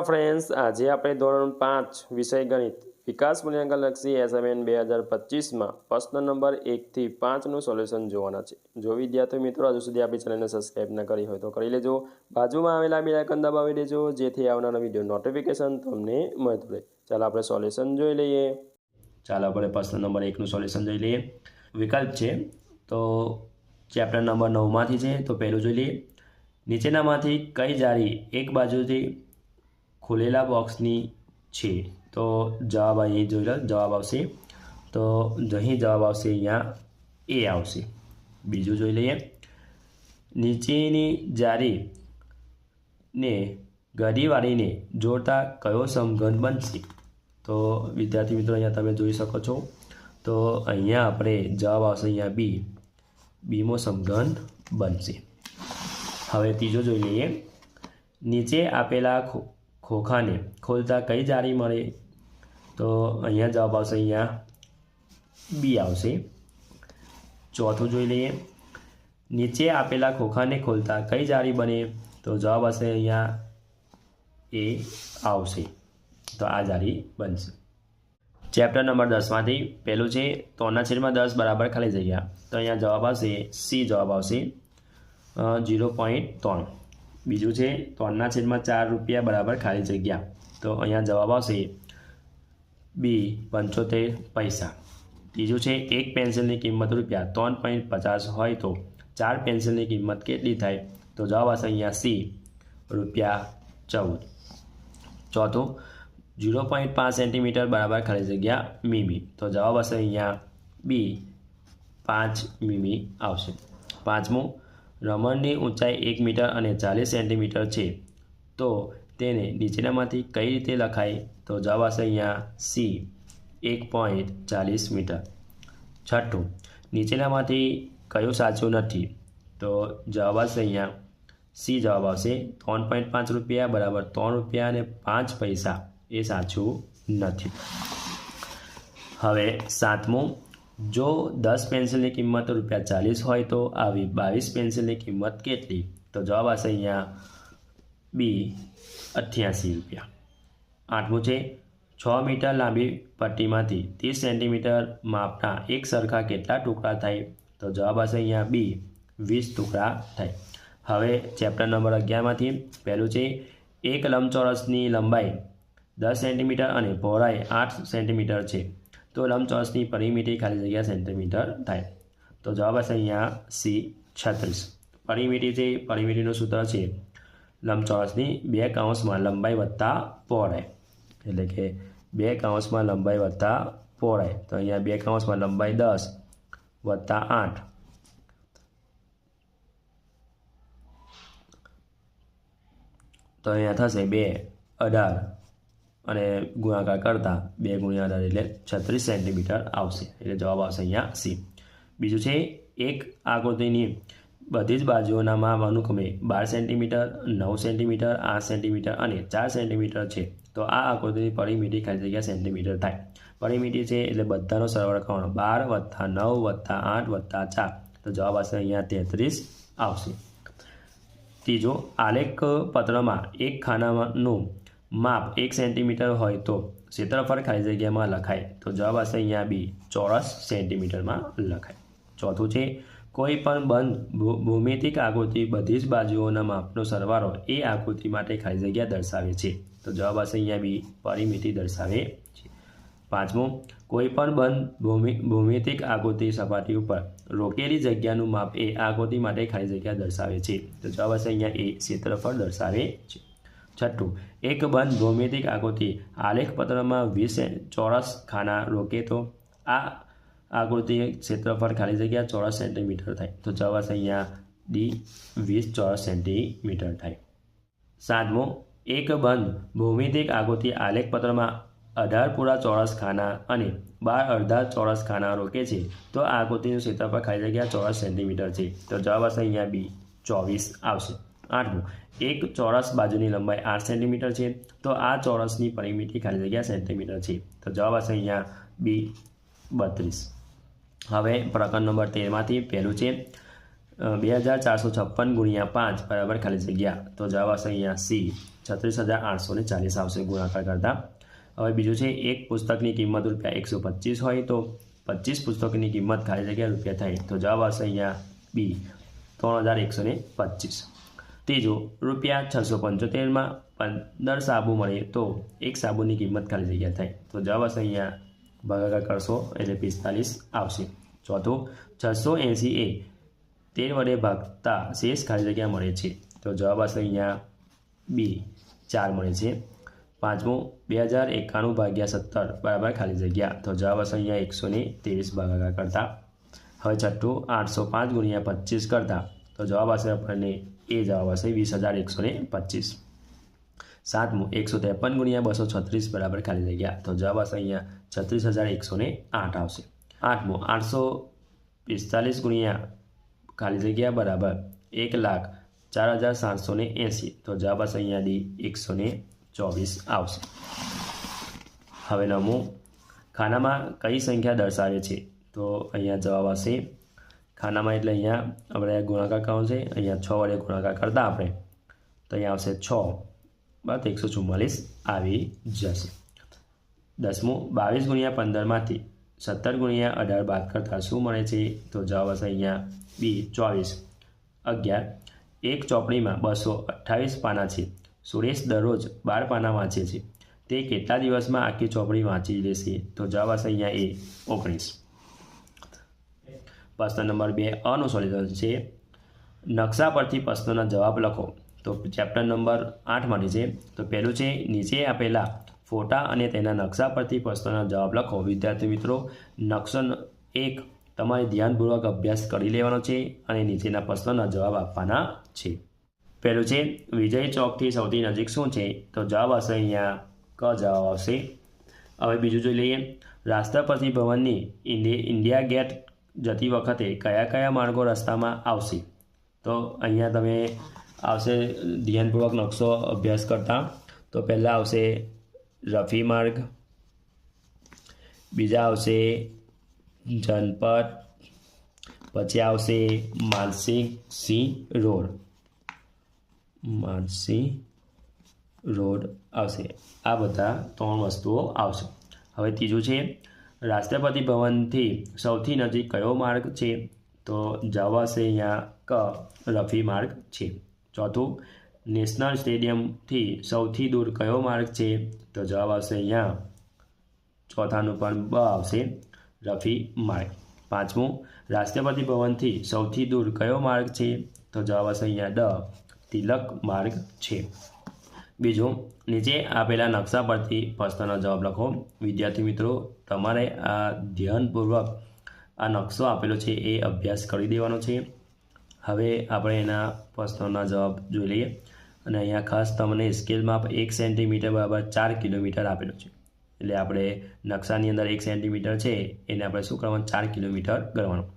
Hello friends, આજે આપણે ધોરણ 5 વિષય ગણિત વિકાસ મૂલ્યાંકનલક્ષી એસાઇનમેન્ટ 2025માં પ્રશ્ન નંબર 1 થી 5નું સોલ્યુશન જોવાના છે। જો વિદ્યાર્થી મિત્રો હજુ સુધી આપણી ચેનલને સબસ્ક્રાઇબ ન કરી હોય તો કરી લેજો। બાજુમાં આવેલા બેલ આઇકન દબાવી દેજો જેથી આવનારા વિડીયો નોટિફિકેશન તમને મળતું રહે। ચાલો આપણે સોલ્યુશન જોઈ લઈએ। ચાલો આપણે પ્રશ્ન નંબર 1નું સોલ્યુશન જોઈ લઈએ। વિકલ્પ છે તો ચેપ્ટર નંબર 9માંથી છે તો પહેલું જોઈ લઈએ। નીચેનામાંથી કઈ જાળી એક બાજુથી ખુલેલા બોક્સની છે? તો જવાબ અહીં જોઈ લો, જવાબ આવશે તો અહીં જવાબ આવશે અહીંયા એ આવશે। બીજું જોઈ લઈએ। નીચેની જાળીને ઘડી વાળીને જોડતા કયો સમઘન બનશે? તો વિદ્યાર્થી મિત્રો અહીંયા તમે જોઈ શકો છો તો અહીંયા આપણે જવાબ આવશે અહીંયા બીમો સમઘન બનશે। હવે ત્રીજો જોઈ લઈએ। નીચે આપેલા ખોખાને ખોલતા કઈ જાળી મળે? તો અહીંયા જવાબ આવશે અહીંયા બી આવશે। ચોથું જોઈ લઈએ। નીચે આપેલા ખોખાને ખોલતા કઈ જાળી બને? તો જવાબ આવશે અહીંયા એ આવશે, તો આ જાળી બનશે। ચેપ્ટર નંબર 10માંથી પહેલું છે 3/10 બરાબર ખાલી જગ્યા, તો અહીંયા જવાબ આવશે સી જવાબ આવશે 0.3। બીજું છે 3/4 રૂપિયા બરાબર ખાલી જગ્યા, તો અહીંયા જવાબ આવશે બી 75 પૈસા। ત્રીજું છે એક પેન્સિલની કિંમત રૂપિયા 3.50 હોય તો 4 પેન્સિલની કિંમત કેટલી થાય? તો જવાબ આવશે અહીંયા સી રૂપિયા 14। ચોથું 0.5 સેન્ટીમીટર બરાબર ખાલી જગ્યા મીમી, તો જવાબ આવશે અહીંયા બી 5 મીમી આવશે। પાંચમું રમણની ઊંચાઈ 1 મીટર અને 40 સેન્ટીમીટર છે, તો તેને નીચેનામાંથી કઈ રીતે લખાય? તો જવાબ આવશે અહીંયા સી 1.40 મીટર। છઠ્ઠું નીચેનામાંથી કયું સાચું નથી? તો જવાબ આવશે અહીંયા સી જવાબ આવશે 3.5 રૂપિયા બરાબર 3 રૂપિયા અને 5 પૈસા એ સાચું નથી। હવે સાતમું જો 10 પેન્સિલની કિંમત રૂપિયા 40 હોય તો આવી 22 પેન્સિલની કિંમત કેટલી? તો જવાબ આવશે અહીંયા બી 88 રૂપિયા। આઠમું છે 6 મીટર લાંબી પટ્ટીમાંથી 30 સેન્ટીમીટર માપના એક સરખા કેટલા ટુકડા થાય? તો જવાબ આવશે અહીંયા બી 20 ટુકડા થાય। હવે ચેપ્ટર નંબર 11માંથી પહેલું છે એક લંબચોરસની લંબાઈ 10 સેન્ટીમીટર અને પહોળાઈ 8 સેન્ટીમીટર છે, તો લંબચોરસની પરિમિતિ ખાલી જગ્યા સેન્ટીમીટર થાય। તો જવાબ આવશે અહીંયા સી 36। પરિમિતિ છે, પરિમિતિનું સૂત્ર છે લંબચોરસની 2 કૌંસમાં લંબાઈ વત્તા પહોળાઈ, એટલે કે 2 કૌંસમાં લંબાઈ વત્તા પહોળાઈ, તો અહીંયા 2 કૌંસમાં લંબાઈ 10 વત્તા 8, તો અહીંયા થશે 2 18 અને ગુણાકાર કરતા 2 ગુણ્યા 18 એટલે 36 સેન્ટીમીટર આવશે, એટલે જવાબ આવશે અહીંયા સી। બીજું છે એક આકૃતિની બધી જ બાજુઓના માપ અનુક્રમે 12 સેન્ટીમીટર 9 સેન્ટીમીટર 8 સેન્ટીમીટર અને 4 સેન્ટીમીટર છે, તો આ આકૃતિની પરિમિતિ ખાલી જગ્યા સેન્ટીમીટર થાય। પરિમિતિ છે એટલે બધાનો સરવાળો કરવાનો 12 વત્તા 9 વત્તા 8 વત્તા 4, તો જવાબ આવશે અહીંયા 33 આવશે। ત્રીજો આલેખ પત્રમાં એક ખાનાનું માપ 1 સેન્ટીમીટર હોય તો ક્ષેત્રફળ ખાલી જગ્યામાં લખાય? તો જવાબ આવશે અહીંયા બી ચોરસ સેન્ટીમીટરમાં લખાય। ચોથું છે કોઈ પણ બંધ ભૌમિતિક આકૃતિ બધી જ બાજુઓના માપનો સરવાળો એ આકૃતિ માટે ખાલી જગ્યા દર્શાવે છે, તો જવાબ આવશે અહીંયા બી પરિમિતિ દર્શાવે છે। પાંચમું કોઈ પણ બંધ ભૌમિતિક આકૃતિ સપાટી ઉપર રોકેલી જગ્યાનું માપ એ આકૃતિ માટે ખાલી જગ્યા દર્શાવે છે, તો જવાબ આવશે અહીંયા એ ક્ષેત્રફળ દર્શાવે છે। છઠ્ઠું એક બંધ ભૌમિતિક આકૃતિ આલેખપત્રમાં 20 ચોરસ ખાના રોકે તો આ આકૃતિ ક્ષેત્રફળ ખાલી જગ્યા ચોરસ સેન્ટીમીટર થાય, તો જવાબ આવશે અહીંયા ડી 20 ચોરસ સેન્ટીમીટર થાય। સાતમું એક બંધ ભૌમિતિક આકૃતિ આલેખપત્રમાં 18 પૂરા ચોરસ ખાના અને 12 અડધા ચોરસ ખાના રોકે છે, તો આ આકૃતિનું ક્ષેત્રફળ ખાલી જગ્યા ચોરસ સેન્ટીમીટર છે, તો જવાબ આવશે અહીંયા બી 24 આવશે। આઠમું એક ચોરસ બાજુની લંબાઈ 8 સેન્ટીમીટર છે, તો આ ચોરસની પરિમિતિ ખાલી જગ્યા સેન્ટીમીટર છે, તો જવાબ આવશે અહીંયા બી 32। હવે પ્રકરણ નંબર 13માંથી પહેલું છે 2456 ગુણ્યા 5 બરાબર ખાલી જગ્યા તો જવાબ આવશે અહીંયા સી 36,840 આવશે ગુણાકાર કરતા. હવે બીજું છે એક પુસ્તકની કિંમત ₹125 હોય તો 25 પુસ્તકોની કિંમત ખાલી જગ્યા રૂપિયા થાય તો જવાબ આવશે અહીંયા બી 3,125. ત્રીજું ₹675માં 15 સાબુ મળે તો એક સાબુની કિંમત ખાલી જગ્યા થાય તો જવાબ આવશે અહીંયા ભાગાકાર કરશો એટલે 45 આવશે. ચોથું 680 એ 13 વડે ભાગતા શેષ ખાલી જગ્યા મળે છે તો જવાબ આવશે અહીંયા બી 4 મળે છે. પાંચમું 2091 ભાગ્યા 17 બરાબર ખાલી જગ્યા તો જવાબ આવશે અહીંયા 123 ભાગાકાર કરતા. હવે છઠ્ઠું 805 ગુણ્યા 25 કરતા તો જવાબ આવશે આપણને એ જવાબ આવશે 20,125. સાતમું 153 ગુણ્યા 236 બરાબર ખાલી જગ્યા તો જવાબ આવશે અહીંયા 36,108 આવશે. આઠમું 845 ગુણ્યા ખાલી જગ્યા બરાબર 1,04,780 તો જવાબ આવશે અહીંયા ડી 124 આવશે. હવે નવમું ખાનામાં કઈ સંખ્યા દર્શાવે છે તો અહીંયા જવાબ આવશે ખાનામાં એટલે અહીંયા આપણે ગુણાકાર કરવાનો છે અહીંયા 6 વડે ગુણાકાર કરતા આપણે તો અહીંયા આવશે 6 બરાબર 144 આવી જશે. દસમું 22 ગુણ્યા 15માંથી 17 ગુણ્યા 18 બાદ કરતાં શું મળે છે તો જવાબ આવશે અહીંયા બી 24. 11 એક ચોપડીમાં 228 પાના છે. સુરેશ દરરોજ 12 પાના વાંચે છે તે કેટલા દિવસમાં આખી ચોપડી વાંચી લેશે તો જવાબ આવશે અહીંયા એ 19. પ્રશ્ન નંબર 2 અનું સોલ્યુશન છે નકશા પરથી પ્રશ્નોના જવાબ લખો તો ચેપ્ટર નંબર 8 માટે છે તો પહેલું છે નીચે આપેલા ફોટા અને તેના નકશા પરથી પ્રશ્નોના જવાબ લખો. વિદ્યાર્થી મિત્રો નકશો 1 તમારે ધ્યાનપૂર્વક અભ્યાસ કરી લેવાનો છે અને નીચેના પ્રશ્નોના જવાબ આપવાના છે. પહેલું છે વિજય ચોકથી સૌથી નજીક શું છે તો જવાબ આવશે અહીંયા ક જવાબ આવશે. હવે બીજું જોઈ લઈએ રાષ્ટ્રપતિ ભવનની ઇન્ડિયા ગેટ જતી વખતે કયા કયા માર્ગો રસ્તામાં આવશે તો અહીંયા તમે આવશે ધ્યાનપૂર્વક નકશો અભ્યાસ કરતા તો પહેલાં આવશે રફી માર્ગ, બીજા આવશે જનપથ, પછી આવશે માનસિંહ રોડ આવશે. આ બધા 3 વસ્તુઓ આવશે. હવે ત્રીજું છે રાષ્ટ્રપતિ ભવનથી સૌથી નજીક કયો માર્ગ છે તો જવાબ આવશે અહીંયા ક રફી માર્ગ છે. ચોથું નેશનલ સ્ટેડિયમથી સૌથી દૂર કયો માર્ગ છે તો જવાબ આવશે અહીંયા ચોથાનું પણ બ આવશે રફી માર્ગ. પાંચમું રાષ્ટ્રપતિ ભવનથી સૌથી દૂર કયો માર્ગ છે તો જવાબ આવશે અહીંયા ડ તિલક માર્ગ છે. બીજું નીચે આપેલા નકશા પરથી પ્રશ્નનો જવાબ લખો. વિદ્યાર્થી મિત્રો તમારે આ ધ્યાનપૂર્વક આ નકશો આપેલો છે એ અભ્યાસ કરી દેવાનો છે. હવે આપણે એના પ્રશ્નોના જવાબ જોઈ લઈએ અને અહીંયા ખાસ તમને સ્કેલ માપ 1 સેન્ટીમીટર બરાબર 4 કિલોમીટર આપેલો છે એટલે આપણે નકશાની અંદર 1 સેન્ટીમીટર છે એને આપણે શું કરવાનું 4 કિલોમીટર ગણવાનું.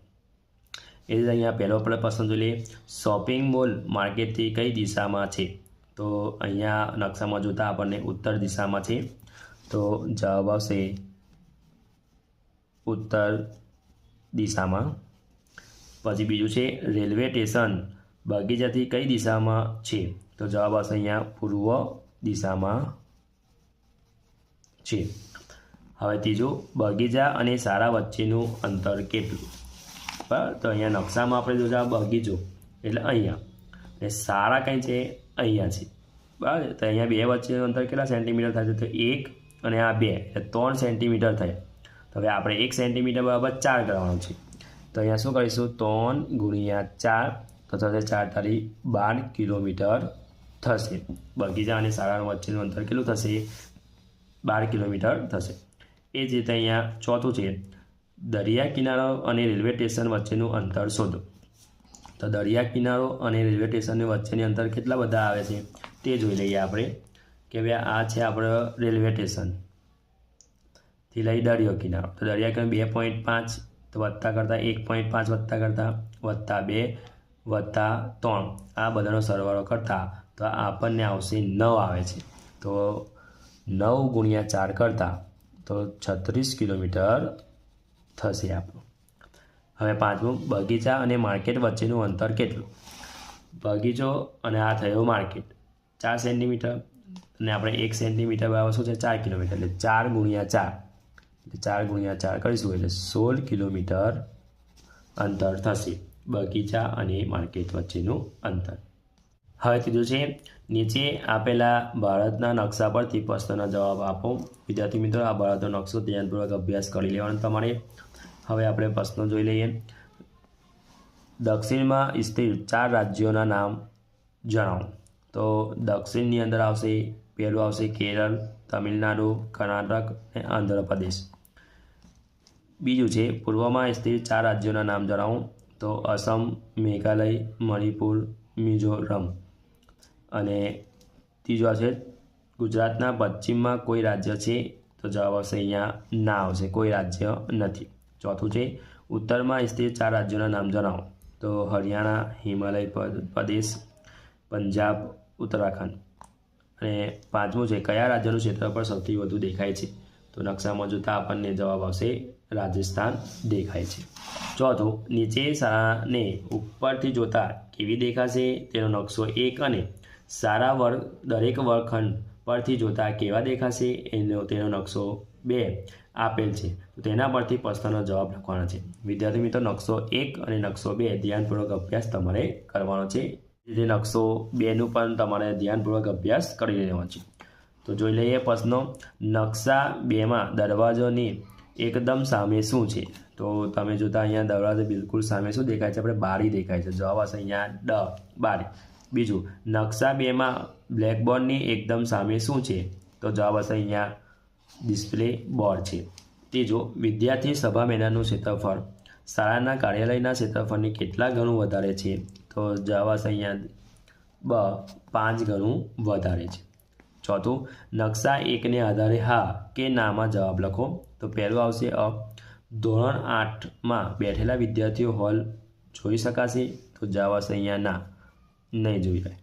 એ રીતે અહીંયા પહેલો આપણે પ્રશ્ન જોઈ લઈએ શોપિંગ મોલ માર્કેટથી કઈ દિશામાં છે તો અહીંયા નકશામાં જોતા આપણને ઉત્તર દિશામાં છે તો જવાબ આવશે ઉત્તર દિશામાં. પછી બીજું છે રેલવે સ્ટેશન બગીચાથી કઈ દિશામાં છે તો જવાબ આવશે અહીંયા પૂર્વ દિશામાં છે. હવે ત્રીજું બગીચા અને શાળા વચ્ચેનું અંતર કેટલું બરાબર તો અહીંયા નકશામાં આપણે જોતા બગીચો એટલે અહીંયા અને શાળા કઈ છે અહીંયા છે બરાબર તો અહીંયા બે વચ્ચેનું અંતર કેટલા સેન્ટીમીટર થાય તો 1 અને આ 2 એટલે 3 સેન્ટીમીટર થાય. તો હવે આપણે 1 સેન્ટીમીટર બરાબર 4 કરવાનું છે તો અહીંયા શું કરીશું 3 ગુણ્યા 4 તો થશે 4 તારી 12 કિલોમીટર થશે. બગીચા અને શાળા વચ્ચેનું અંતર કેટલું થશે 12 કિલોમીટર થશે. એ જ રીતે અહીંયા ચોથું છે દરિયા કિનારો અને રેલવે સ્ટેશન વચ્ચેનું અંતર શોધો તો દરિયા કિનારો અને રેલવે સ્ટેશનની વચ્ચેની અંતર કેટલા બધા આવે છે તે જોઈ લઈએ આપણે કે ભાઈ આ છે આપણો રેલવે સ્ટેશનથી લઈ દરિયો કિનારો તો દરિયા કિનારો 2.5 તો વત્તા કરતાં 1.5 વત્તા કરતાં વત્તા 2 વત્તા 3 આ બધાનો સરવાળો કરતાં તો આપણને આવશે 9 આવે છે તો 9 ગુણ્યા 4 કરતાં તો 36 કિલોમીટર થશે આપણું. હવે પાંચમું, બગીચા અને માર્કેટ વચ્ચેનું અંતર કેટલું? બગીચો અને આ થયો માર્કેટ 4 સેન્ટીમીટર અને આપણે 1 સેન્ટીમીટર બરાબર શું છે 4 કિલોમીટર, એટલે 4 ગુણ્યા 4 એટલે 4 ગુણ્યા 4 કરીશું એટલે 16 કિલોમીટર અંતર થશે બગીચા અને માર્કેટ વચ્ચેનું અંતર. હવે ત્રીજું છે, નીચે આપેલા ભારતના નકશા પરથી પ્રશ્નોના જવાબ આપો. વિદ્યાર્થી મિત્રો, આ ભારતનો નકશો ધ્યાનપૂર્વક અભ્યાસ કરી લેવાનો તમારે. હવે આપણે પ્રશ્નો જોઈ લઈએ. દક્ષિણમાં સ્થિત 4 રાજ્યોના નામ જણાવો. તો દક્ષિણની અંદર આવશે, પહેલું આવશે કેરળ, તમિલનાડુ, કર્ણાટક અને આંધ્રપ્રદેશ. બીજું છે પૂર્વમાં સ્થિત 4 રાજ્યોના નામ જણાવો. તો અસમ, મેઘાલય, મણિપુર, મિઝોરમ. અને ત્રીજો છે ગુજરાતના પશ્ચિમમાં કોઈ રાજ્ય છે? તો જવાબ આવશે અહીંયા ના આવશે, કોઈ રાજ્ય નથી. ચોથું છે ઉત્તરમાં સ્થિત 4 રાજ્યોના નામ જણાવો. તો હરિયાણા, હિમાલય પ્રદેશ, પંજાબ, ઉત્તરાખંડ. અને પાંચમું છે કયા રાજ્યનું ક્ષેત્રફળ સૌથી વધુ દેખાય છે? તો નકશામાં જોતાં આપણને જવાબ આવશે રાજસ્થાન દેખાય છે. ચોથું, નીચે શાળાને ઉપરથી જોતા કેવી દેખાશે? તેનો નકશો 1 અને સારા વર્ગ દરેક વર્ગખંડ પરથી જોતા કેવા દેખાશે? તેનો નકશો 2 આપેલ છે. તો તેના પરથી પ્રશ્નનો જવાબ લખવાનો છે. વિદ્યાર્થી મિત્રો, નકશો 1 અને નકશો 2 ધ્યાનપૂર્વક અભ્યાસ તમારે કરવાનો છે. જે નકશો 2નું પણ તમારે ધ્યાનપૂર્વક અભ્યાસ કરી લેવાનો છે. તો જોઈ લઈએ પ્રશ્નો. નકશા 2માં દરવાજોની એકદમ સામે શું છે? તો તમે જોતા અહીંયા દરવાજો બિલકુલ સામે શું દેખાય છે? આપણે બારી દેખાય છે. જવાબ આવશે અહીંયા બારી. બીજું, નકશા 2માં બ્લેકબોર્ડની એકદમ સામે શું છે? તો જવાબ આવશે અહીંયા ડિસ્પ્લે બોર્ડ છે. ત્રીજું, વિદ્યાર્થી સભા મેદાનનું ક્ષેત્રફળ શાળાના કાર્યાલયના ક્ષેત્રફળની કેટલા ગણું વધારે છે? તો જવાબ આવશે અહીંયા 5 ગણું વધારે છે. ચોથું, નકશા 1ને આધારે હા કે નામાં જવાબ લખો. તો પહેલું આવશે ધોરણ 8માં બેઠેલા વિદ્યાર્થીઓ હોલ જોઈ શકાશે? તો જવાબ આવશે અહીંયા ના, નહીં જોઈ રહે.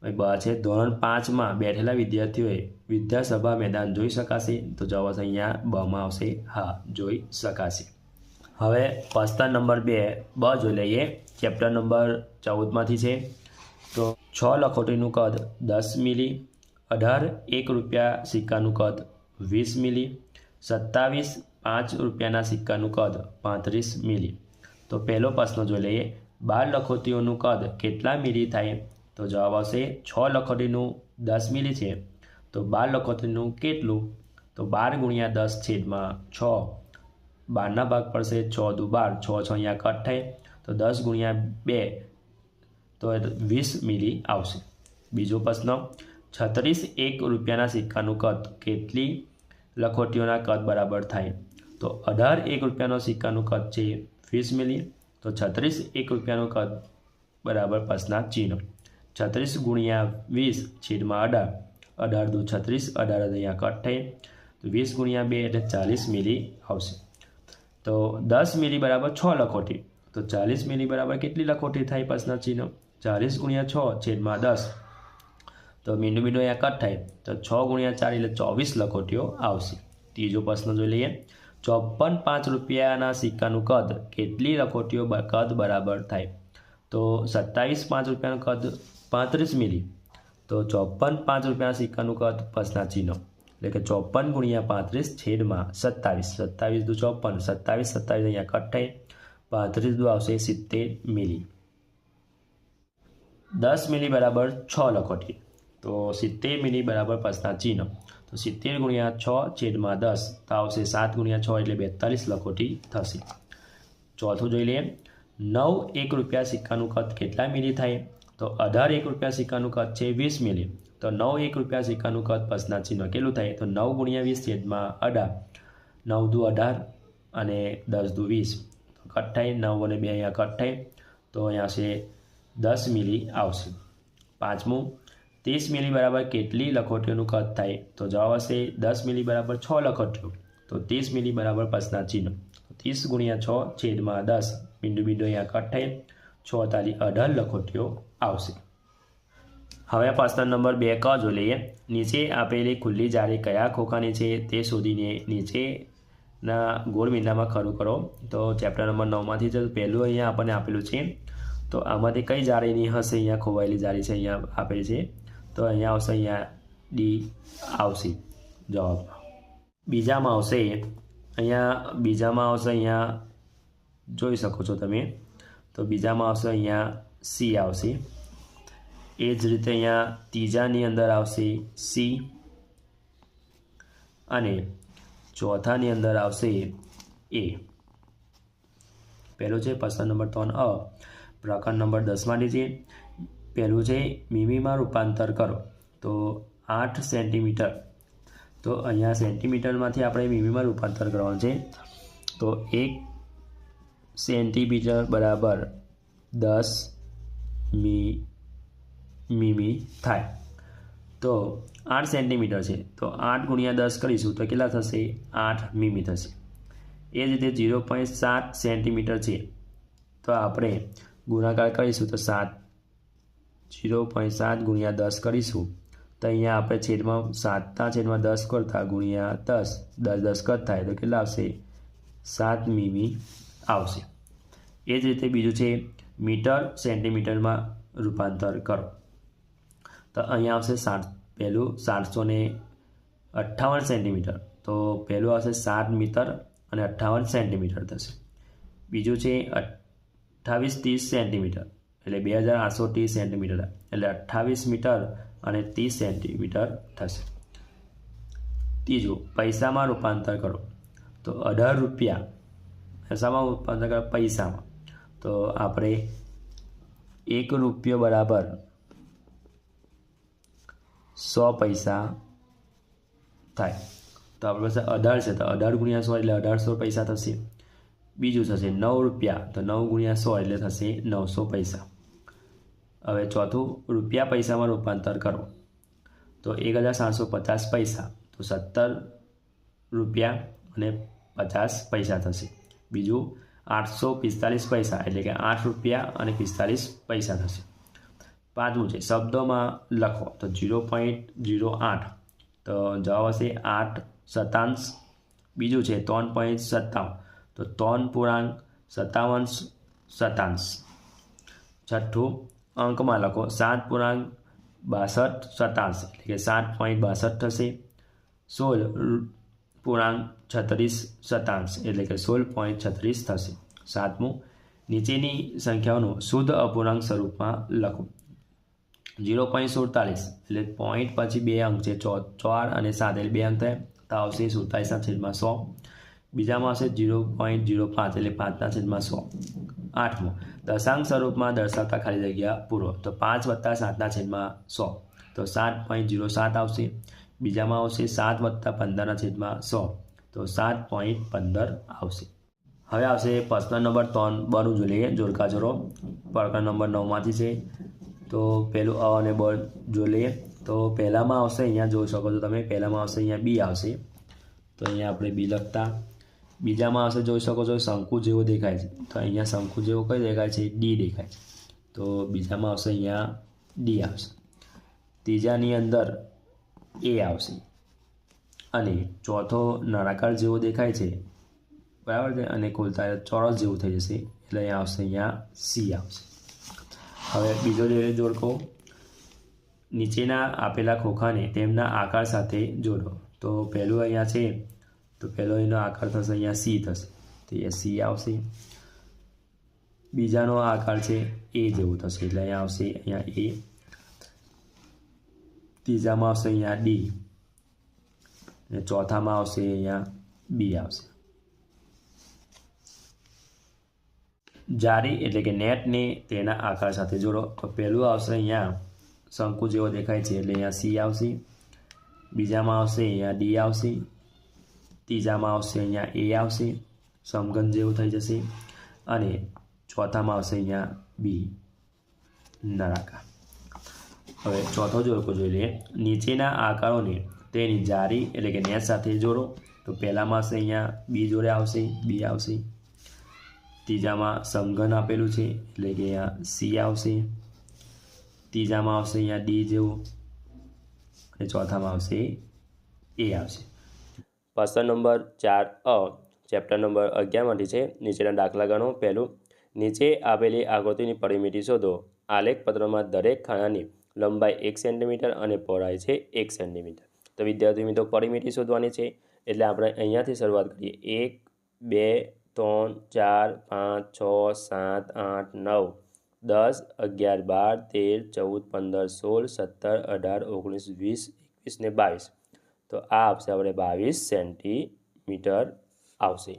બ છે ધોરણ 5માં બેઠેલા વિદ્યાર્થીઓએ વિદ્યાસભા મેદાન જોઈ શકાશે? તો જવાબ આવશે અહીંયા બમાં આવશે હા, જોઈ શકાશે. હવે પ્રશ્ન નંબર 2 જોઈ લઈએ. ચેપ્ટર નંબર 14માંથી છે. તો 6 લખોટીનું કદ 10 મિલી, 18 1 રૂપિયા સિક્કાનું કદ 20 મિલી, 27 5 રૂપિયાના સિક્કાનું કદ 35 મિલી. તો પહેલો પ્રશ્ન જોઈ લઈએ. 12 લખોટીઓનું કદ કેટલા મિલી થાય? તો જવાબ આવશે 6 લખોટીનું 10 મિલી છે, તો 12 લખોટીનું કેટલું? તો 12 ગુણ્યા 10 છેદમાં 6. 12ના ભાગ પડશે 6 દુ 12, 6 અહીંયા કટ થાય, તો 10 ગુણ્યા 2 તો 20 મિલી આવશે. બીજો પ્રશ્ન, 36 1 રૂપિયાના સિક્કાનું કદ કેટલી લખોટીઓના કદ બરાબર થાય? તો 18 1 રૂપિયાનો સિક્કાનું કદ છે 20 મિલી, તો 36 1 રૂપિયાનું કદ બરાબર પ્રશ્નાર્થ ચિહ્ન 36 ગુણ્યા 20 છેદમાં 18, 18 દુ 36, 18 અહીંયા કટ થાય, તો 20 ગુણ્યા 2 એટલે 40 મિલી આવશે. તો 10 મિલી બરાબર 6 લખોટી, તો 40 મિલી બરાબર કેટલી લખોટી થાય? પ્રશ્નાર્થ ચિહ્ન 40 ગુણ્યા 6 છેદમાં 10, તો મીંડું અહીંયા કટ થાય, તો 6 ગુણ્યા 4 એટલે 24 લખોટીઓ આવશે. ત્રીજો પ્રશ્ન જોઈ લઈએ. 54 5 રૂપિયાના સિક્કાનું કદ કેટલી લખોટીઓ કદ બરાબર થાય? તો 27 5 રૂપિયાનું કદ 35 મિલી, તો 54 5 રૂપિયાના સિક્કાનું કદ પ્રશ્નાર્થ ચિહ્ન એટલે કે 54 ગુણ્યા 35 છેદમાં 27, 27 દુ 54, 27 અહીંયા કટ થાય, 35 દુ આવશે 70 મિલી. 10 મિલી બરાબર 6 લખોટી, તો 70 મિલી બરાબર પ્રશ્નાર્થ ચિહ્ન, તો 70 ગુણ્યા 6 છેદમાં 10 તો આવશે 7 ગુણ્યા 6 એટલે 42 લખોટી થશે. ચોથું જોઈ લઈએ. 9 1 રૂપિયા સિક્કાનું કદ કેટલા મિલી થાય? તો 18 1 રૂપિયા સિક્કાનું કદ છે 20 મિલી, તો 9 1 રૂપિયા સિક્કાનું કદ પ્રશ્નાર્થ ચિહ્ન કેટલું થાય? તો 9 ગુણ્યા 20 છેદમાં 18, 9 દુ 18 અને 10 દુ 20, તો કટ થાય, 9 અને 2 અહીંયા કટ થાય, તો અહીંયા છે 10 મિલી આવશે. પાંચમું, 30 મિલી બરાબર કેટલી લખોટીઓનું કદ થાય? તો જવાબ આવશે 10 મિલી બરાબર 6 લખોટીઓ, તો 30 મિલી બરાબર પ્રશ્નાર્થ ચિહ્ન, 30 ગુણ્યા 6 છેદમાં 10, મીંડું અહીંયા કટ થાય, 6 તાલી 18 લખોટીઓ આવશે. હવે પ્રશ્ન નંબર 2 ક જોઈ લઈએ. નીચે આપેલી ખુલ્લી જાળી કયા ખોખાની છે તે શોધીને નીચે ના ગોળ મીંડામાં ખરું કરો તો ચેપ્ટર નંબર 9માંથી જ પહેલું અહીંયા આપણને આપેલું છે. તો આમાંથી કઈ જાળીની હશે? અહીંયા ખોવાયેલી જાળી છે, અહીંયા આપેલી છે. તો અહીંયા આવશે, અહીંયા ડી આવશે જવાબમાં. બીજામાં આવશે અહીંયા જોઈ શકો છો તમે. તો બીજામાં આવશે અહીંયા સી આવશે. એ જ રીતે અહીંયા ત્રીજાની અંદર આવશે સી અને ચોથાની અંદર આવશે એ. પહેલું છે પ્રશ્ન નંબર 3 પ્રકરણ નંબર 10 માટે છે. પહેલું છે મીમીમાં રૂપાંતર કરો. તો 8 સેન્ટીમીટર. તો અહીંયા સેન્ટીમીટરમાંથી આપણે મીમીમાં રૂપાંતર કરવાનું છે. તો 1 સેન્ટીમીટર બરાબર 10 મીમી થાય. તો 8 સેન્ટીમીટર છે, તો 8 ગુણ્યા 10 કરીશું તો કેટલા થશે? 8 મીમી થશે. એ જ રીતે 0.7 સેન્ટીમીટર છે, તો આપણે ગુણાકાર કરીશું તો 0.7 ગુણ્યા 10 કરીશું તો અહીંયા આપણે છેદમાં 7/10 કરતાં ગુણ્યા 10 10 કટ થાય તો કેટલા આવશે? 7 મીમી આવશે. એ જ રીતે બીજું છે મીટર સેન્ટીમીટરમાં રૂપાંતર કરો. તો અહીંયા આવશે પહેલું 758 સેન્ટીમીટર. તો પહેલું આવશે 7 મીટર અને 58 સેન્ટીમીટર થશે. બીજું છે 2830 સેન્ટીમીટર એટલે 2830 સેન્ટીમીટર એટલે 28 મીટર અને 30 સેન્ટીમીટર થશે. ત્રીજું પૈસામાં રૂપાંતર કરો. તો 18 રૂપિયા પૈસામાં રૂપાંતર કરો પૈસામાં. તો આપણે 1 રૂપિયો બરાબર 100 પૈસા થાય. તો આપણી પાસે 18 છે, તો 18 ગુણ્યા 100 એટલે 1800 પૈસા થશે. બીજું થશે 9 રૂપિયા, તો 9 ગુણ્યા 100 એટલે થશે 900 પૈસા. હવે ચોથું રૂપિયા પૈસામાં રૂપાંતર કરો. તો 1750 પૈસા, તો 17 રૂપિયા અને 50 પૈસા થશે. બીજું 845 પૈસા એટલે કે 8 રૂપિયા અને 45 પૈસા થશે. પાંચમું છે શબ્દોમાં લખો. તો 0.08 તો જવાબ હશે 8 શતાંશ. બીજું છે 3.57 તો 3.57 શતાંશ. છઠ્ઠું અંકમાં લખો 7.62 શતાંશ એટલે કે 7.62 થશે. 16.36 શતાંશ એટલે કે 16.36 થશે. સાતમું નીચેની સંખ્યાઓનું શુદ્ધ અપૂર્ણાંક સ્વરૂપમાં લખો. 0.47 એટલે પોઈન્ટ પછી 2 અંક છે, 4 અને 7 એટલે 2 અંક થાય તો આવશે 47/100. બીજામાં આવશે 0.05 એટલે 5/100. આઠમું દશાંશ સ્વરૂપમાં દર્શાવતા ખાલી જગ્યા પૂરો. તો 5 + 7/100 તો 7.07 આવશે. બીજામાં આવશે 7 + 15/100 તો 7.15 આવશે. હવે આવશે પ્રશ્ન નંબર 3 બનું જોઈએ જોડકા જોડો. પ્રકરણ નંબર 9માંથી છે. તો પહેલું અ અને બ જોઈ લઈએ. તો પહેલામાં આવશે અહીંયા જોઈ શકો છો તમે, પહેલામાં આવશે અહીંયા બી આવશે. તો અહીંયા આપણે બી લખતા. બીજામાં આવશે જોઈ શકો છો શંકુ જેવો દેખાય છે, તો અહીંયા શંકુ જેવો કઈ દેખાય છે? ડી દેખાય છે. તો બીજામાં આવશે અહીંયા ડી આવશે. ત્રીજાની અંદર એ આવશે અને ચોથો નળાકાર જેવો દેખાય છે, બરાબર છે, અને ખોલતા ચોરસ જેવું થઈ જશે એટલે અહીંયા આવશે, અહીંયા સી આવશે. હવે બીજો જોડકો નીચેના આપેલા ખોખાને તેમના આકાર સાથે જોડો. તો પહેલું અહીંયા છે, તો પહેલો એનો આકાર થશે અહીંયા સી થશે, તો અહીંયા સી આવશે. બીજાનો આકાર છે એ જેવું થશે એટલે અહીંયા આવશે અહીંયા એ. ત્રીજામાં આવશે અહીંયા ડી અને ચોથામાં આવશે અહીંયા બી આવશે. જારી એટલે કે નેટને તેના આકાર સાથે જોડો. તો પહેલું આવશે અહીંયા શંકુ જેવો દેખાય છે એટલે અહીંયા સી આવશે. બીજામાં આવશે અહીંયા ડી આવશે. ત્રીજામાં આવશે અહીંયા એ આવશે, સમઘન જેવું થઈ જશે. અને ચોથામાં આવશે અહીંયા બી નળાકાર. હવે ચોથો જોડકો જોઈ લઈએ. નીચેના આકારોને તેની જારી એટલે કે નેટ સાથે જોડો. તો પહેલામાં આવશે અહીંયા બી જોડે આવશે, બી આવશે. ત્રીજામાં સમઘન આપેલું છે એટલે કે અહીંયા સી આવશે. ત્રીજામાં આવશે અહીંયા ડી જેવું અને ચોથામાં આવશે એ આવશે. પ્રશ્ન નંબર 4 અ ચેપ્ટર નંબર 11માંથી છે. નીચેના દાખલા ગણો. પહેલું, નીચે આપેલી આકૃતિની પરિમિતિ શોધો. આલેખ પત્રમાં દરેક ખાનાની લંબાઈ 1 સેન્ટીમીટર અને પહોળાઈ છે 1 સેન્ટીમીટર. તો વિદ્યાર્થી મિત્રો પરિમિતિ શોધવાની છે, એટલે આપણે અહીંયાથી શરૂઆત કરીએ. 1, 2, 3, 4, 5, 6, 7, 8, 9, 10, 11, 12, 13, 14, 15, 16, 17, 18, 19, 20, 21 ને 22. તો આ આવશે આપણે 22 સેન્ટીમીટર આવશે.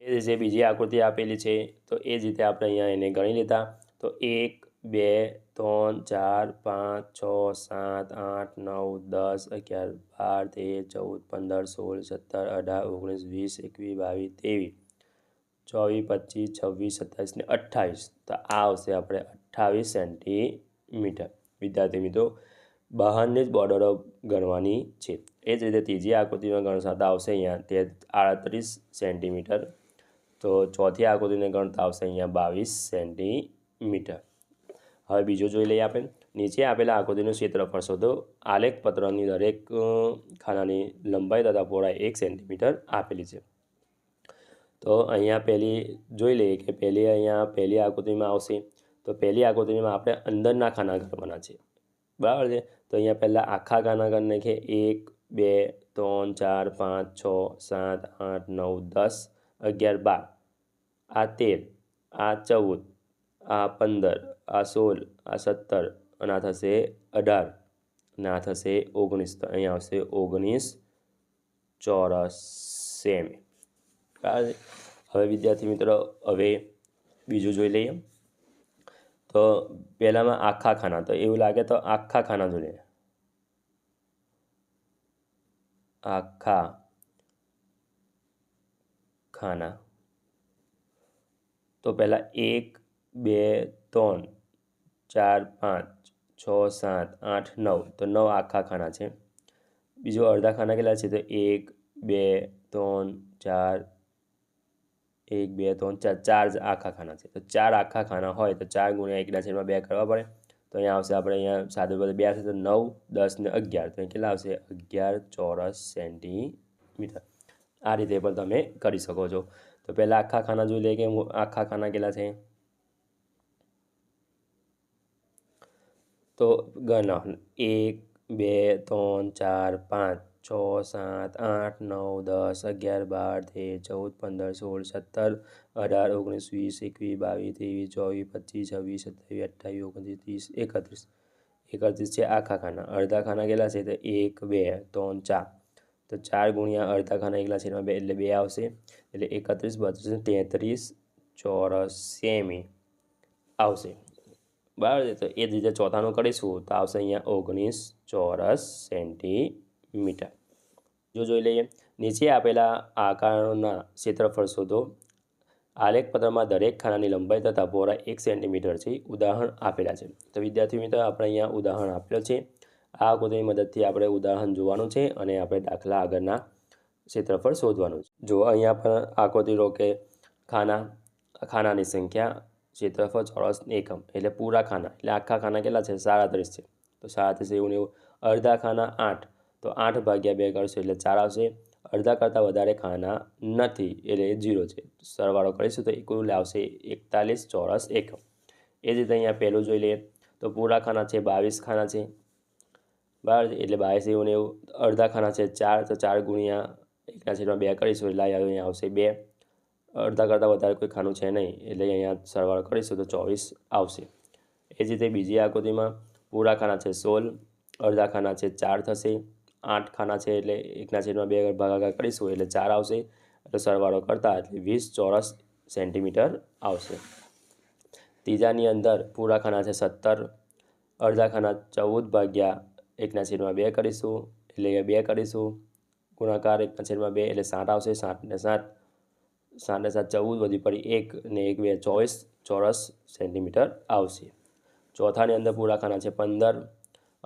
એ જ રીતે બીજી આકૃતિ આપેલી છે, તો એ જ રીતે આપણે અહીંયા એને ગણી લેતા. તો 1, 2, 3, 4, 5, 6, 7, 8, 9, 10, 11, 12, 13, 14, 15, 16, 17, 18, 19, 20, 21, 22, 23, 24, 25, 26, 27 ને 28. તો આ આવશે આપણે 28 સેન્ટીમીટર. વિદ્યાર્થી મિત્રો બહારની જ બોર્ડરો ગણવાની છે. એ જ રીતે ત્રીજી આકૃતિમાં ગણતા આવશે અહીંયા તે 38 સેન્ટીમીટર. તો ચોથી આકૃતિને ગણતા આવશે અહીંયા 22 સેન્ટીમીટર. હવે બીજો જોઈ લઈએ આપણે. નીચે આપેલા આકૃતિનું ક્ષેત્રફળ શોધો. આલેખ પત્રની દરેક ખાનાની લંબાઈ તથા પહોળાઈ 1 સેન્ટીમીટર આપેલી છે. તો અહીંયા પહેલી જોઈ લઈએ કે પહેલી આકૃતિમાં આવશે. તો પહેલી આકૃતિમાં આપણે અંદરના ખાના ગણવાના છે, બરાબર છે. તો અહીંયા પહેલાં આખા ખાના ગણ નાખીએ. 1, 2, 3, 4, 5, 6, 7, 8, 9, 10, 11, 12, આ 13, આ 14, આ 15, આ 16, આ 17 અને આ થશે 18 અને આ થશે 19. તો અહીંયા આવશે 19 ચોરસ સેમી. બરાબર. હવે વિદ્યાર્થી મિત્રો હવે બીજું જોઈ લઈએ. તો પહેલામાં આખા ખાના, તો એવું લાગે તો આખા ખાના જોઈ લઈએ. આખા ખાના તો પહેલાં 1, 2, 3, 4, 5, 6, 7, 8, 9. તો 9 આખા ખાના છે. બીજું અડધા ખાના કેટલા છે? તો 1, 2, 3, 4, 1, 2, 3, 4, 4 જ આખા ખાના છે. તો 4 આખા ખાના હોય તો 4 ગુણ્યા 1/2 કરવા પડે. તો અહીંયા આવશે આપણે અહીંયા સાદું બધું 2 હશે તો 9, 10 ને 11. તો કેટલા આવશે? 11 ચોરસ સેન્ટીમીટર. આ રીતે પણ તમે કરી શકો છો. તો પહેલાં આખા ખાના જોઈ લઈએ કે આખા ખાના કેટલા છે. તો ગણો 1, 2, 3, 4, 5, 6, 7, 8, 9, 10, 11, 12, 13, 14, 15, 16, 17, 18, 19, 20, 21, 22, 23, 24, 25, 26, 27, 28, 29, 30, 31. 31 છે આખા ખાના. અડધા ખાના કેટલા છે? તો 1, 2, 3, 4. તો 4 ગુણ્યા અડધા ખાના કેટલા છે? 2 એટલે 2 આવશે. એટલે 31, 32, 33 ચોરસ સેમી આવશે, બરાબર છે. તો એ જ રીતે ચોથાનું કરીશું તો આવશે અહીંયા 19 ચોરસ સેન્ટીમીટર. જો જોઈ લઈએ. નીચે આપેલા આકારોના ક્ષેત્રફળ શોધો. આલેખ પત્રમાં દરેક ખાનાની લંબાઈ તથા પહોળાઈ 1 સેન્ટીમીટર છે. ઉદાહરણ આપેલા છે. તો વિદ્યાર્થી મિત્રો આપણે અહીંયા ઉદાહરણ આપેલું છે. આ આકૃતિની મદદથી આપણે ઉદાહરણ જોવાનું છે અને આપણે દાખલા આગળના ક્ષેત્રફળ શોધવાનું છે. જો અહીંયા પણ આકૃતિ લો કે ખાનાની સંખ્યા, ક્ષેત્રફળ ચોરસ એકમ એટલે પૂરા ખાના એટલે આખા ખાના કેટલા છે? 37 છે. તો 37 એવું ને એવું. અડધા ખાના 8, તો 8 ભાગ્યા 2 કરશું એટલે 4 આવશે. અડધા કરતાં વધારે ખાના નથી એટલે 0 છે. સરવાળો કરીશું તો કુલ આવશે 41 ચોરસ એકમ. એ જ રીતે અહીંયા પહેલું જોઈ લઈએ. તો પૂરા ખાના છે 22 ખાના છે, બરાબર. એટલે 22 એવું ને એવું. અડધા ખાના છે 4, તો 4 ગુણ્યા 1/2 કરીશું એટલે અહીંયા આવશે 2. અડધા કરતાં વધારે કોઈ ખાનું છે નહીં એટલે અહીંયા સરવાળો કરીશું તો 24 આવશે. એ જ રીતે બીજી આકૃતિમાં પૂરા ખાના છે 16, અડધા ખાના છે 4 થશે. 8 ખાના છે એટલે 1/2 ભાગાકાર કરીશું એટલે 4 આવશે. એટલે સરવાળો કરતાં એટલે 20 ચોરસ સેન્ટીમીટર આવશે. ત્રીજાની અંદર પૂરા ખાના છે 17, અડધા ખાના 14 ભાગ્યા 1/2 કરીશું એટલે 2 કરીશું. ગુણાકાર 1/2 એટલે 7 આવશે. 7 ને 7, 7 ને 7 14 વધી પડી 1 ને 1 2 24 ચોરસ સેન્ટીમીટર આવશે. ચોથાની અંદર પૂરા ખાના છે 15,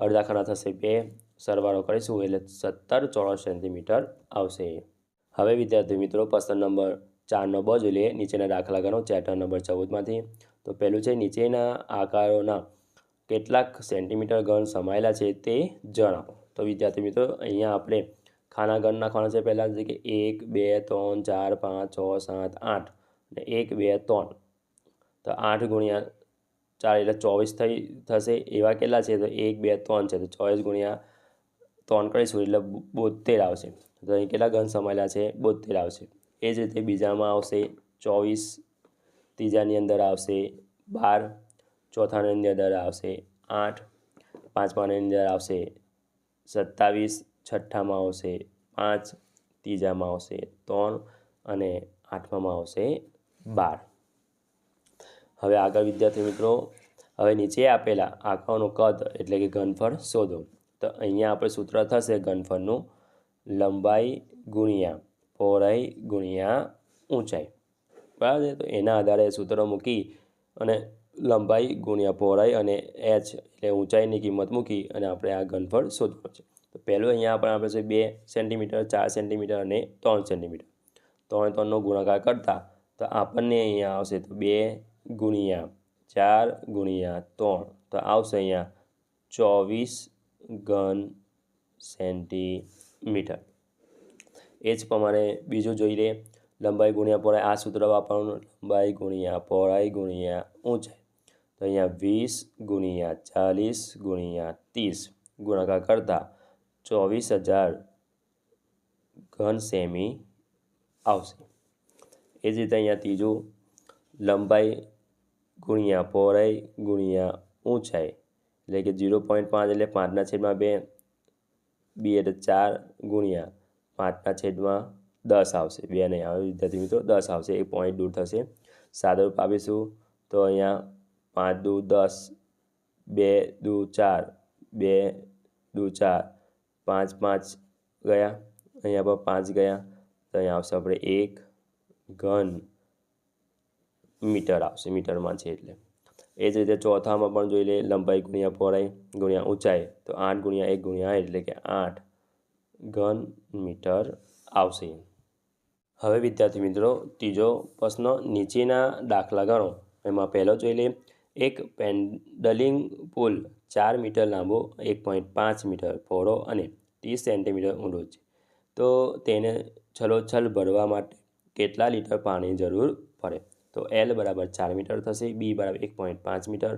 અડધા ખાના થશે 2, સરવાળો કરીશું એટલે 17 ચોરસ સેન્ટીમીટર આવશે. હવે વિદ્યાર્થી મિત્રો પ્રશ્ન નંબર 4નો બ જોઈ લઈએ. નીચેના દાખલા ગણો ચેપ્ટર નંબર 14માંથી. તો પહેલું છે નીચેના આકારોના કેટલાક સેન્ટીમીટર ઘન સમાયેલા છે તે જણાવો. તો વિદ્યાર્થી મિત્રો અહીંયા આપણે ખાના ગણ નાખવાના છે પહેલાં છે કે 1 2 3 4 5 6 7 8 અને 1 2 3 તો 8 ગુણ્યા 4 એટલે 24 થશે. એવા કેટલા છે તો 1 2 3 છે તો 24 ગુણ્યા 3 કરીશું એટલે 72 આવશે. તો અહીં કેટલા ઘન સમાયેલા છે 72 આવશે. એ જ રીતે બીજામાં આવશે 24, ત્રીજાની અંદર આવશે 12, ચોથાની અંદર આવશે 8, પાંચમાની અંદર આવશે 27, છઠ્ઠામાં આવશે 5, ત્રીજામાં આવશે 3 અને આઠમામાં આવશે 12. હવે આગળ વિદ્યાર્થી મિત્રો, હવે નીચે આપેલા આંકડાઓનું કદ એટલે કે ઘનફળ શોધો. તો અહીંયા આપણે સૂત્ર થશે ઘનફળનું લંબાઈ ગુણ્યા પહોળાઈ ગુણ્યા ઊંચાઈ, બરાબર છે. તો એના આધારે સૂત્ર મૂકી અને લંબાઈ ગુણ્યા પહોળાઈ અને h એટલે ઊંચાઈની કિંમત મૂકી અને આપણે આ ઘનફળ શોધવાનું છે. તો પહેલું અહીંયા આપણે આપે છે 2 સેન્ટીમીટર, 4 સેન્ટીમીટર અને 3 સેન્ટીમીટર. 3 3નો ગુણાકાર કરતા તો આપણને અહીંયા આવશે તો 2 ગુણ્યા 4 ગુણ્યા 3 તો આવશે અહીંયા 24 ઘન સેન્ટીમીટર. એ જ પ્રમાણે બીજું જોઈ લે, લંબાઈ ગુણ્યા પહોળાઈ. આ સૂત્ર વાપરવાનું, લંબાઈ ગુણ્યા પહોળાઈ ગુણ્યા ઊંચાઈ. તો અહીંયા 20 ગુણ્યા 40 ગુણ્યા 30 ગુણાકાર કરતાં 24,000 ઘન સેમી આવશે. એ જ રીતે અહીંયા ત્રીજું, લંબાઈ ગુણ્યા પહોળાઈ ગુણ્યા ઊંચાઈ એટલે કે 0.5 એટલે 5/2, 2 એટલે 4 ગુણ્યા 5/10 આવશે. 2 નહીં આવે વિદ્યાર્થી મિત્રો, 10 આવશે. એક પોઈન્ટ દૂર થશે. સાદુરૂપ આપીશું તો અહીંયા 5 દુ 10, 2 દુ 4, 2 દુ 4, 5 5 ગયા, અહીંયા પર 5 ગયા તો અહીંયા આવશે આપણે 1 ઘન મીટર આવશે, મીટરમાં છે એટલે. એ જ રીતે ચોથામાં પણ જોઈ લે, લંબાઈ ગુણ્યા પહોળાઈ ગુણ્યા ઊંચાઈ તો 8 ગુણ્યા 1 ગુણ્યા 8 એટલે કે 8 ઘન મીટર આવશે. હવે વિદ્યાર્થી મિત્રો ત્રીજો પ્રશ્ન, નીચેના દાખલા ગણો. એમાં પહેલો જોઈ લે, એક પેન્ડલિંગ પુલ 4 મીટર લાંબો, 1.5 મીટર પહોળો અને 30 સેન્ટીમીટર ઊંડો છે. તો તેને છલોછલ ભરવા માટે કેટલા લીટર પાણીની જરૂર પડે? તો L બરાબર 4 મીટર થશે, B બરાબર 1.5 મીટર,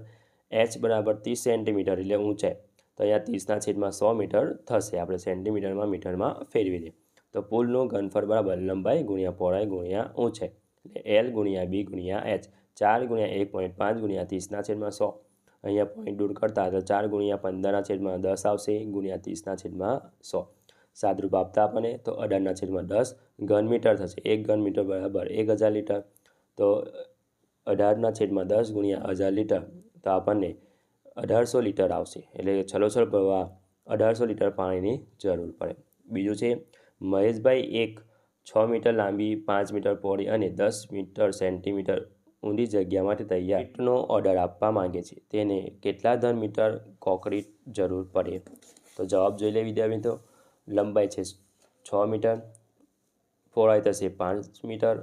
H બરાબર 30 સેન્ટીમીટર એટલે ઊંચાઈ. તો અહીંયા 30/100 મીટર થશે. આપણે સેન્ટીમીટરમાં મીટરમાં ફેરવી દઈએ. તો પુલનું ઘનફળ બરાબર લંબાઈ ગુણ્યા પહોળાઈ ગુણ્યા ઊંચાઈ એટલે L ગુણ્યા B ગુણ્યા H. 4 ગુણ્યા 1.5 ગુણ્યા 30/100. અહીંયા પોઈન્ટ દૂર કરતા તો 4 ગુણ્યા 15/10 આવશે ગુણ્યા 30/100. સાદરૂપ આપતા આપણને તો 18/10 ઘન મીટર થશે. 1 ઘન મીટર બરાબર 1000 લીટર. તો 18/10 ગુણ્યા 1000 લીટર તો આપણને 1800 લીટર આવશે. એટલે છલોછલ ભરવા 1800 લીટર પાણીની જરૂર પડે. બીજું છે, મહેશભાઈ એક 6 મીટર લાંબી, 5 મીટર પહોળી અને 10 સેન્ટીમીટર ઊંડી જગ્યા માટે તૈયાર ઈંટનો ઓર્ડર આપવા માંગે છે. તેને કેટલા ઘન મીટર કોન્ક્રીટ જરૂર પડે? તો જવાબ જોઈ લે વિદ્યાર્થી મિત્રો. લંબાઈ છે 6 મીટર, પહોળાઈ થશે 5 મીટર,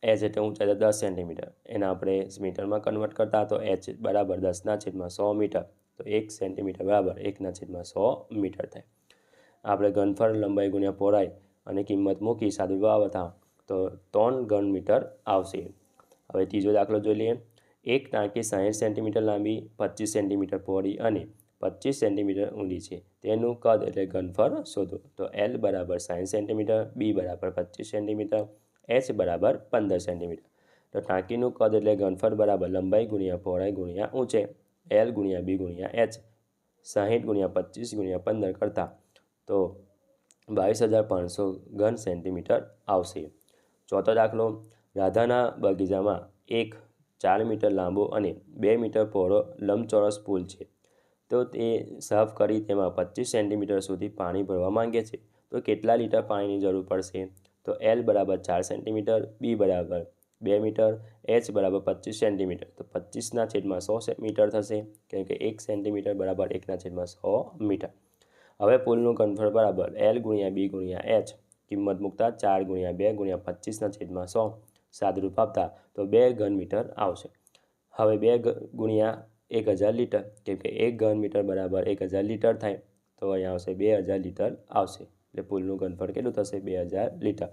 h એટલે ઊંચાઈ તો 10 સેન્ટીમીટર. એના આપણે મીટરમાં કન્વર્ટ કરતા તો h બરાબર 10/100 મીટર. તો 1 સેન્ટીમીટર બરાબર 1/100 મીટર થાય. આપણે ઘનફળ લંબાઈ ગુણ્યા પહોળાઈ અને કિંમત મૂકી સાદું આવતા તો 3 ઘન મીટર આવશે. હવે ત્રીજો દાખલો જોઈ લઈએ. એક ટાંકી 60 સેન્ટીમીટર લાંબી, 25 સેન્ટીમીટર પહોળી અને 25 સેન્ટીમીટર ઊંડી છે. તેનું કદ એટલે ઘનફળ શોધો. તો L બરાબર 60 સેન્ટીમીટર, B બરાબર 25 સેન્ટીમીટર, H બરાબર 15 સેન્ટીમીટર. તો ટાંકીનું કદ એટલે ઘનફળ બરાબર લંબાઈ ગુણ્યા પહોળાઈ ગુણ્યા ઊંચાઈ L ગુણ્યા B ગુણ્યા H. 60 ગુણ્યા 25 ગુણ્યા 15 કરતાં તો 22,500 ઘન સેન્ટીમીટર આવશે. ચોથો દાખલો, રાધાના બગીચામાં એક 4 મીટર લાંબો અને 2 મીટર પહોળો લંબચોરસ પુલ છે. તો તે સાફ કરી તેમાં 25 સેન્ટીમીટર સુધી પાણી ભરવા માંગે છે. તો કેટલા લીટર પાણીની જરૂર પડશે? તો L બરાબર 4 સેન્ટીમીટર, B બરાબર 2 મીટર, H બરાબર 25 સેન્ટીમીટર. તો 25/100 મીટર થશે, કેમ કે 1 સેન્ટીમીટર બરાબર 1/100 મીટર. હવે પુલનું ઘનફળ બરાબર L ગુણ્યા B ગુણ્યા H. કિંમત મૂકતા 4 ગુણ્યા 2 ગુણ્યા 25/100 સાદરૂપ આપતા તો 2 ઘન મીટર આવશે. હવે 2 ગુણ્યા 1000 લીટર, કેમ કે 1 ઘન મીટર બરાબર 1000 લીટર થાય. તો અહીંયા આવશે 2000 લીટર આવશે. એટલે પુલનું ઘનફળ કેટલું થશે 2000 લીટર,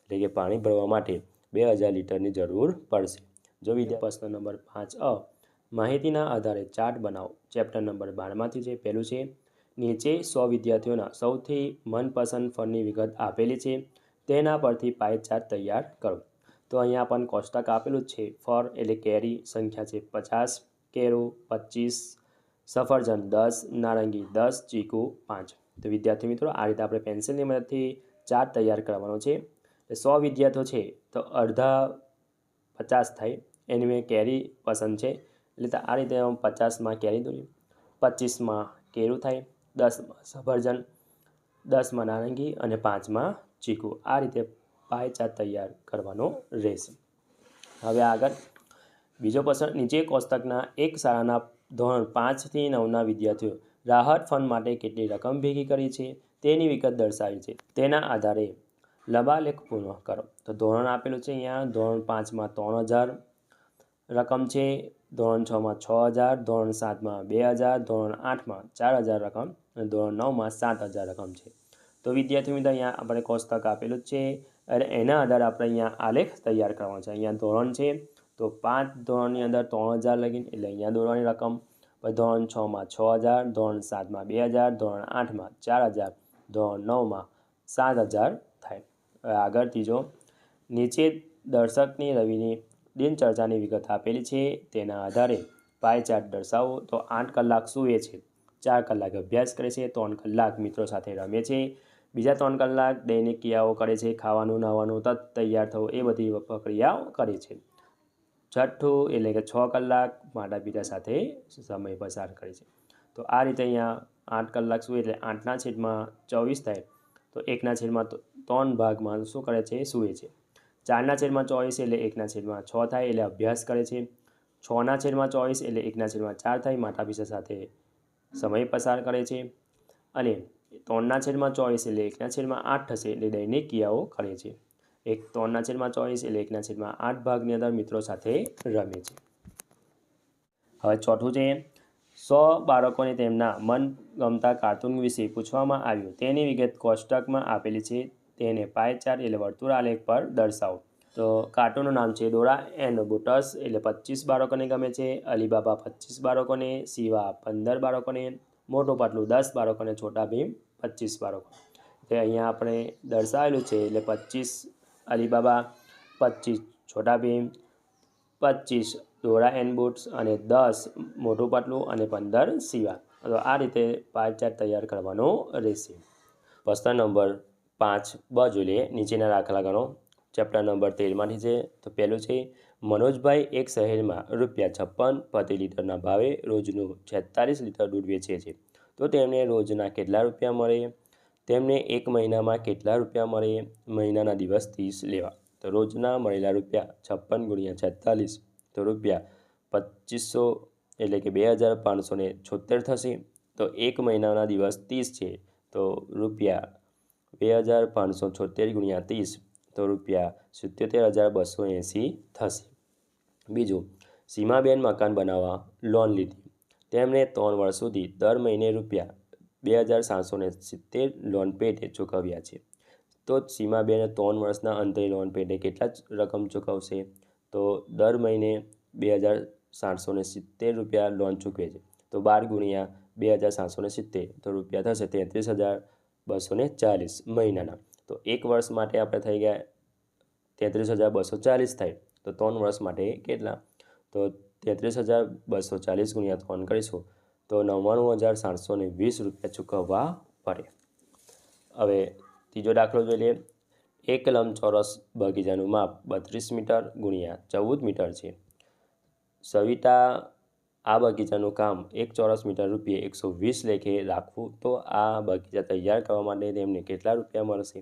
એટલે કે પાણી ભરવા માટે 2000 લીટરની જરૂર પડશે. જો વિદ્યાર્થી પ્રશ્ન નંબર 5 માહિતીના આધારે ચાર્ટ બનાવો. ચેપ્ટર નંબર 12માંથી છે. પહેલું છે નીચે 100 વિદ્યાર્થીઓના સૌથી મનપસંદ ફળની વિગત આપેલી છે, તેના પરથી પાય ચાર્ટ તૈયાર કરો. તો અહીંયા આપણને કોષ્ટક આપેલું જ છે. ફળ એટલે કેરી, સંખ્યા છે 50, કેળું 25, સફરજન 10, નારંગી 10, ચીકુ 5. તો વિદ્યાર્થી મિત્રો આ રીતે આપણે પેન્સિલની મદદથી ચાર્ટ તૈયાર કરવાનો છે. 100 વિદ્યાર્થીઓ છે તો અડધા 50 થાય, એની મેં કેરી પસંદ છે એટલે આ રીતે 50માં કેરી દોર્યું, 25માં કેળું થાય, 10માં સફરજન, 10માં નારંગી અને 5માં ચીકુ. આ રીતે પાય ચાર્ટ તૈયાર કરવાનો રહેશે. હવે આગળ બીજો પ્રશ્ન, નીચે કોષ્ટકના એક શાળાના ધોરણ 5 થી 9ના વિદ્યાર્થીઓ રાહત ફંડ માટે કેટલી રકમ ભેગી કરી છે તેની વિગત દર્શાવી છે. તેના આધારે લંબાલેખ પૂર્ણ કરો. તો ધોરણ આપેલું છે અહીંયા. ધોરણ 5માં 3000 રકમ છે, ધોરણ 6માં 6000, ધોરણ 7માં 2000, ધોરણ 8માં 4000 રકમ અને ધોરણ 9માં 7000 રકમ છે. તો વિદ્યાર્થી મિત્રો અહીંયા આપણે કોષ્ટક આપેલું જ છે અને એના આધારે આપણે અહીંયા આલેખ તૈયાર કરવાનો છે. અહીંયા ધોરણ છે તો 5 ધોરણની અંદર 3000 લગીને એટલે અહીંયા દોરવાની રકમ, પછી ધોરણ 6માં 6000, ધોરણ 7માં 2000, ધોરણ 8માં 4000, ધોરણ 9માં 7000 થાય. હવે આગળ ત્રીજો, નીચે દર્શકની રવિની દિનચર્યાની વિગત આપેલી છે, તેના આધારે પાય ચાર્ટ દર્શાવો. તો 8 કલાક સૂવે છે, 4 કલાક અભ્યાસ કરે છે, 3 કલાક મિત્રો સાથે રમે છે, બીજા 3 કલાક દૈનિક ક્રિયાઓ કરે છે, ખાવાનું, નહાવાનું, તૈયાર થવું એ બધી પ્રક્રિયાઓ કરે છે. છઠ્ઠું એટલે કે 6 કલાક માતા પિતા સાથે સમય પસાર કરે છે. તો આ રીતે અહીંયા 8 કલાક સૂવે એટલે 8/24 થાય, તો 1/3 ભાગમાં શું કરે છે, સૂવે છે. 4/24 એટલે 1/6 થાય એટલે અભ્યાસ કરે છે. 6/24 એટલે 1/4 થાય, માતા પિતા સાથે સમય પસાર કરે છે. અને 3/24 એટલે 1/8 થશે એટલે દૈનિક ક્રિયાઓ કરે છે. 3/24 એટલે 1/8 ભાગની અંદર મિત્રો સાથે રમે છે. હવે ચોથું છે 100 બાળકોને તેમના મનગમતા કાર્ટૂન વિશે પૂછવામાં આવ્યું, તેની વિગત કોષ્ટકમાં આપેલી છે, તેને પાય ચાર્ટ એટલે વર્તુળાલેખ પર દર્શાવો. તો કાર્ટૂનનું નામ છે ડોરા એન્ડ બુટર્સ એટલે 25 બાળકોને ગમે છે, અલીબાબા 25 બાળકોને, શિવા 15 બાળકોને, મોટું પતલું 10 બાળકોને, છોટા ભીમ 25 બાળકો. એટલે અહીંયા આપણે દર્શાવેલું છે એટલે 25 Alibaba, 25 Chhota Bheem, 25 Dora and બુટ્સ અને 10 મોટું પતલું અને 15 શિવા. તો આ રીતે પાય ચાર્ટ તૈયાર કરવાનો રહેશે. પ્રશ્ન નંબર 5 જોઈ લઈએ. નીચેના દાખલા ગણો. ચેપ્ટર નંબર 13માંથી છે. તો પહેલું છે મનોજભાઈ એક શહેરમાં ₹56 પ્રતિ લીટરના ભાવે રોજનું 46 લીટર દૂધ વેચે છે. તો તેમને રોજના કેટલા રૂપિયા મળે? તેમને એક મહિનામાં કેટલા રૂપિયા મળે? મહિનાના દિવસ 30 લેવા. તો રોજના મળેલા રૂપિયા 56 × 46 તો રૂપિયા 2500 એટલે કે 2576 થશે. તો એક મહિનાના દિવસ 30 છે તો રૂપિયા 2576 × 30 તો રૂપિયા 77280 થશે. બીજું, સીમાબેન મકાન બનાવવા લોન લીધી. તેમણે 3 વર્ષ સુધી દર મહિને રૂપિયા 2770 લોન પેટે ચૂકવ્યા છે. તો સીમાબેન 3 વર્ષના અંતે લોન પેટે કેટલા રકમ ચૂકવશે? તો દર મહિને 2770 રૂપિયા લોન ચૂકવે છે. તો 12 × 2770 તો રૂપિયા થશે 33240 મહિનાના. તો એક વર્ષ માટે આપણે થઈ ગયા 33240 થાય. તો 3 વર્ષ માટે કેટલા? તો 33240 × 3 કરીશું તો 99720 રૂપિયા ચૂકવવા પડે. હવે ત્રીજો દાખલો જોઈ લઈએ. એક લંબચોરસ બગીચાનું માપ 32 મીટર × 14 મીટર છે. સવિતા આ બગીચાનું કામ 1 ચોરસ મીટર રૂપિયે 120 લેખે રાખવું. તો આ બગીચા તૈયાર કરવા માટે તેમને કેટલા રૂપિયા મળશે?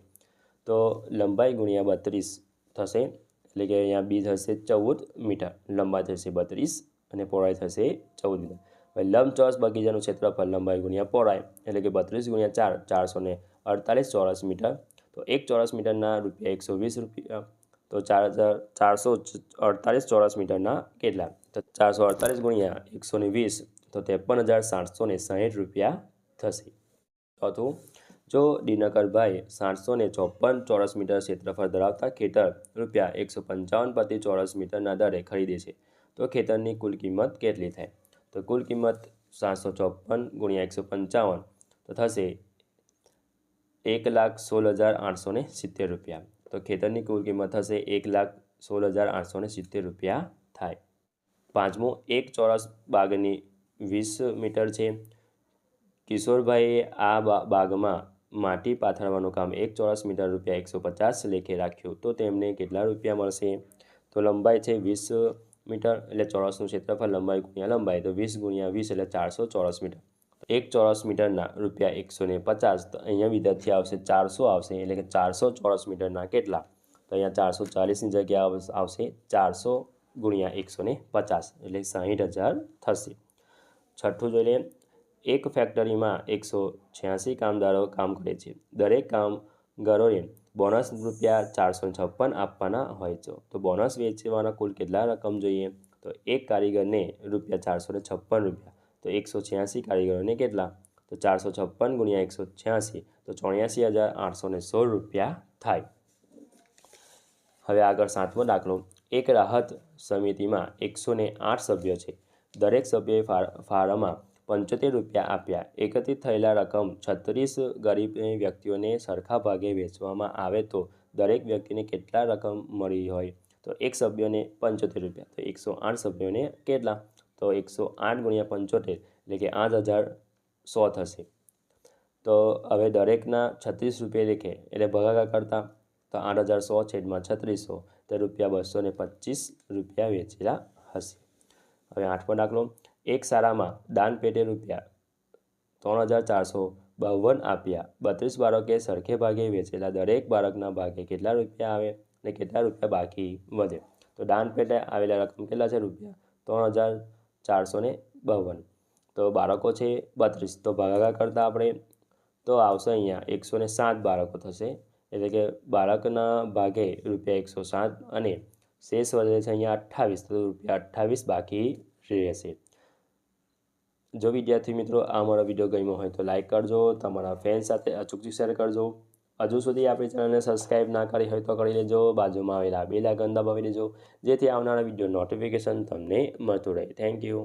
તો લંબાઈ × 32 થશે એટલે કે અહીંયા બી થશે 14 મીટર, લંબાઈ થશે 32 અને પહોળાઈ થશે 14 મીટર. હવે લંબચોરસ બગીચાનું ક્ષેત્રફળ લંબાઈ × પહોળાઈ એટલે કે 32 × 4 448 ચોરસ મીટર. તો 1 ચોરસ મીટરના રૂપિયા 120 રૂપિયા. તો 448 ચોરસ મીટરના કેટલા? તો 448 × 120 તો 53760 રૂપિયા થશે. ચોથું, જો દિનકરભાઈ 754 ચોરસ મીટર ક્ષેત્રફળ ધરાવતા ખેતર ₹155 પ્રતિ ચોરસ મીટરના દરે ખરીદે છે તો ખેતરની કુલ કિંમત કેટલી થાય? તો કુલ કિંમત 754 ગુણ્યા 155 તો થશે ₹1,16,870. તો ખેતરની કુલ કિંમત થશે ₹1,16,870 થાય. પાંચમું, એક ચોરસ બાગની 20 મીટર છે. કિશોરભાઈએ આ બાગમાં માટી પાથરવાનું કામ 1 ચોરસ મીટર ₹150 લેખે રાખ્યું તો તેમને કેટલા રૂપિયા મળશે? તો લંબાઈ છે 20 મીટર એટલે ચોરસનું ક્ષેત્રફળ લંબાઈ ગુણ્યા લંબાઈ તો 20 ગુણ્યા 20 એટલે 400 ચોરસ મીટર. 1 ચોરસ મીટરના ₹150 તો અહીંયા વિદ્યાર્થી આવશે 400 આવશે એટલે કે 400 ચોરસ મીટરના કેટલા? તો અહીંયા 440ની જગ્યાએ આવશે 400 ગુણ્યા 150 એટલે 60,000 થશે. છઠ્ઠું જોઈ લઈએ. એક ફેક્ટરીમાં 186 કામદારો કામ કરે છે. દરેક કામગારોને બોનસ ₹456 આપવાના હોય છે તો બોનસ વેચવાના કુલ કેટલા રકમ જોઈએ? તો એક કારીગરને ₹456 તો 186 કારીગરોને કેટલા? તો 456 ગુણ્યા 186 તો ₹84,816 થાય. હવે આગળ સાતમો દાખલો. એક રાહત સમિતિમાં 108 સભ્યો છે. દરેક સભ્યોએ ફાળામાં ₹75 આપ્યા. એકત્રિત થયેલા રકમ 36 ગરીબ વ્યક્તિઓને સરખા ભાગે વહેંચવામાં આવે તો દરેક વ્યક્તિને કેટલા રકમ મળી હોય? તો એક સભ્યોને ₹75 તો 108 સભ્યોને કેટલા? તો 108 ગુણ્યા 75 એટલે કે 8,100 થશે. તો હવે દરેકના ₹36 લેખે એટલે ભાગાકાર કરતા તો 8,100 છેદમાં 3600 તો ₹225 વેચેલા હશે. હવે આઠમો દાખલો. એક શાળામાં દાન પેટે ₹3,452 આપ્યા. 32 બાળકે સરખે ભાગે વેચેલા દરેક બાળકના ભાગે કેટલા રૂપિયા આવે અને કેટલા રૂપિયા બાકી વધે? તો દાન પેટે આવેલા રકમ કેટલા છે? ₹3,452 તો બાળકો છે 32 તો ભાગાકાર કરતાં આપણે તો આવશે અહીંયા 107 બાળકો થશે એટલે કે બાળકના ભાગે ₹107 અને શેષ વધે છે અહીંયા 28 તો ₹28 બાકી રહેશે. જો વિદ્યાર્થી મિત્રો આ મારો વિડીયો ગમ્યો હોય તો લાઈક કરજો, તમારા ફ્રેન્ડ સાથે અચૂકથી શેર કરજો. હજુ સુધી આપણી ચેનલને સબસ્ક્રાઈબ ના કરી હોય તો કરી લેજો. બાજુમાં આવેલા બેલ આઇકન દબાવી દેજો જેથી આવનારા વિડીયો નોટિફિકેશન તમને મળતું રહે. Thank you.